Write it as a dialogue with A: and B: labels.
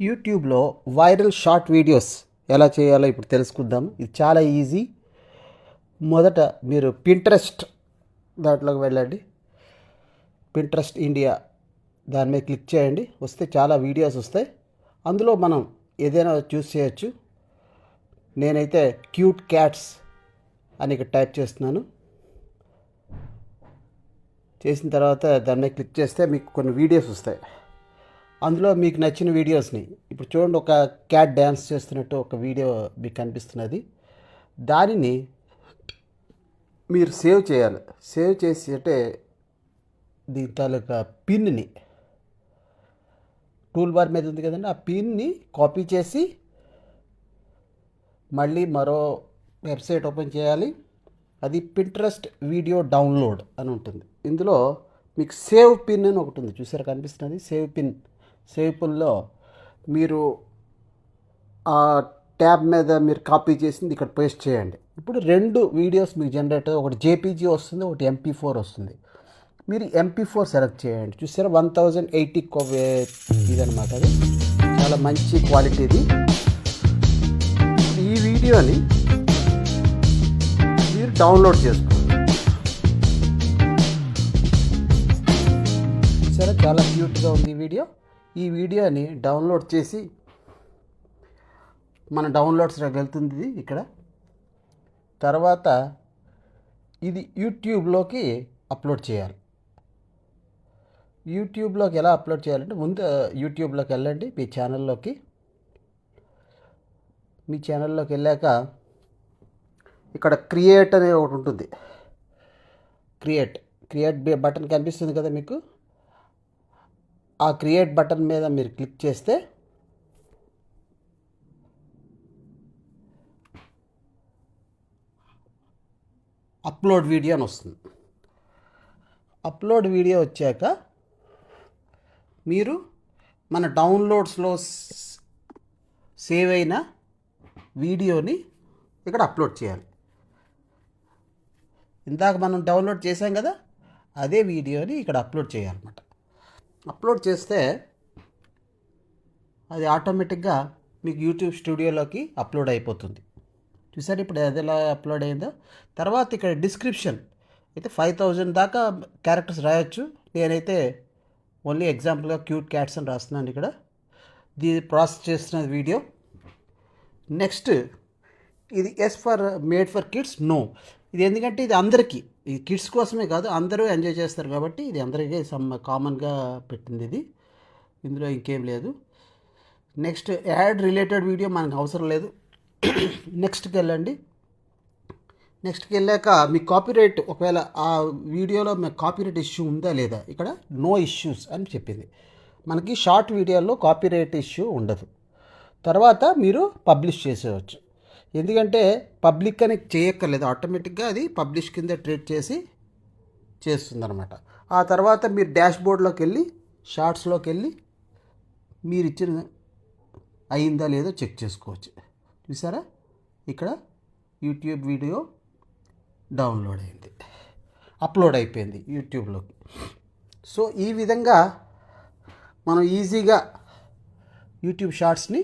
A: యూట్యూబ్లో viral short videos ఎలా చేయాలో ఇప్పుడు తెలుసుకుందాం. ఇది చాలా ఈజీ. మొదట మీరు పింట్రెస్ట్ దాంట్లోకి వెళ్ళండి. పింట్రెస్ట్ ఇండియా దాని మీద క్లిక్ చేయండి. వస్తే చాలా వీడియోస్ వస్తాయి. అందులో మనం ఏదైనా చూస్ చేయొచ్చు. నేనైతే క్యూట్ క్యాట్స్ అని ఇక్కడ టైప్ చేస్తున్నాను. చేసిన తర్వాత దాని మీద క్లిక్ చేస్తే మీకు కొన్ని వీడియోస్ వస్తాయి. అందులో మీకు నచ్చిన వీడియోస్ని ఇప్పుడు చూడండి, ఒక క్యాట్ డ్యాన్స్ చేస్తున్నట్టు ఒక వీడియో మీకు కనిపిస్తున్నది. దానిని మీరు సేవ్ చేయాలి. సేవ్ చేసి అంటే దీని తాలూకా పిన్ని టూల్ బార్ మీద ఉంది కదండి, ఆ పిన్ని కాపీ చేసి మళ్ళీ మరో వెబ్సైట్ ఓపెన్ చేయాలి. అది పింట్రెస్ట్ వీడియో డౌన్లోడ్ అని ఉంటుంది. ఇందులో మీకు సేవ్ పిన్ అని ఒకటి ఉంది, చూసారా కనిపిస్తున్నది సేవ్ పిన్. సేవ్ పిన్లో మీరు ఆ ట్యాబ్ మీద మీరు కాపీ చేసింది ఇక్కడ పేస్ట్ చేయండి. ఇప్పుడు రెండు వీడియోస్ మీకు జనరేట్, ఒకటి జేపీజీ వస్తుంది, ఒకటి MP4 వస్తుంది. మీరు MP4 సెలెక్ట్ చేయండి. చూసారా 1080 ఇదనమాట. అది చాలా మంచి క్వాలిటీది. ఈ వీడియోని మీరు డౌన్లోడ్ చేసుకోండి. చూసారా చాలా క్యూట్గా ఉంది ఈ వీడియో. ఈ వీడియోని డౌన్లోడ్ చేసి మన డౌన్లోడ్స్లోకి వెళ్తుంది ఇక్కడ. తర్వాత ఇది యూట్యూబ్లోకి అప్లోడ్ చేయాలి. యూట్యూబ్లోకి ఎలా అప్లోడ్ చేయాలంటే ముందు యూట్యూబ్లోకి వెళ్ళండి. మీ ఛానల్లోకి వెళ్ళాక ఇక్కడ క్రియేట్ అనే ఒకటి ఉంటుంది. క్రియేట్ బటన్ కనిపిస్తుంది కదా మీకు. ఆ క్రియేట్ బటన్ మీద మీరు క్లిక్ చేస్తే అప్లోడ్ వీడియో అని వస్తుంది. అప్లోడ్ వీడియో వచ్చాక మీరు మన డౌన్లోడ్స్లో సేవ్ అయిన వీడియోని ఇక్కడ అప్లోడ్ చేయాలి. ఇందాక మనం డౌన్లోడ్ చేసాం కదా, అదే వీడియోని ఇక్కడ అప్లోడ్ చేయాలన్నమాట. అప్లోడ్ చేస్తే అది ఆటోమేటిక్గా మీకు యూట్యూబ్ స్టూడియోలోకి అప్లోడ్ అయిపోతుంది. చూసారు ఇప్పుడు అది ఎలా అప్లోడ్ అయిందో. తర్వాత ఇక్కడ డిస్క్రిప్షన్ అయితే 5000 దాకా క్యారెక్టర్స్ రాయొచ్చు. నేనైతే ఓన్లీ ఎగ్జాంపుల్గా క్యూట్ క్యాట్స్ అని రాస్తున్నాను ఇక్కడ. దీన్ని ప్రాసెస్ చేస్తున్నది వీడియో. నెక్స్ట్ ఇది మేడ్ ఫర్ కిడ్స్. నో, ఇది ఎందుకంటే ఇది అందరికీ, ఇది కిడ్స్ కోసమే కాదు, అందరూ ఎంజాయ్ చేస్తారు కాబట్టి ఇది అందరికీ కామన్గా పెట్టింది ఇది. ఇందులో ఇంకేం లేదు. నెక్స్ట్ యాడ్ రిలేటెడ్ వీడియో మనకు అవసరం లేదు. నెక్స్ట్కి వెళ్ళండి. నెక్స్ట్కి వెళ్ళాక మీ కాపీరైట్, ఒకవేళ ఆ వీడియోలో మీకు కాపీరైట్ ఇష్యూ ఉందా లేదా, ఇక్కడ నో ఇష్యూస్ అని చెప్పింది. మనకి షార్ట్ వీడియోలో కాపీరైట్ ఇష్యూ ఉండదు. తర్వాత మీరు పబ్లిష్ చేసేవచ్చు. ఎందుకంటే పబ్లిక్ అని చేయక్కర్లేదు, ఆటోమేటిక్గా అది పబ్లిష్ కింద ట్రీట్ చేసి చేస్తుందన్నమాట. ఆ తర్వాత మీరు డాష్బోర్డ్లోకి వెళ్ళి షార్ట్స్లోకి వెళ్ళి మీరు ఇచ్చిన అయిందా లేదో చెక్ చేసుకోవచ్చు. చూసారా ఇక్కడ యూట్యూబ్ వీడియో డౌన్లోడ్ అయింది, అప్లోడ్ అయిపోయింది యూట్యూబ్లోకి. సో ఈ విధంగా మనం ఈజీగా యూట్యూబ్ షార్ట్స్ని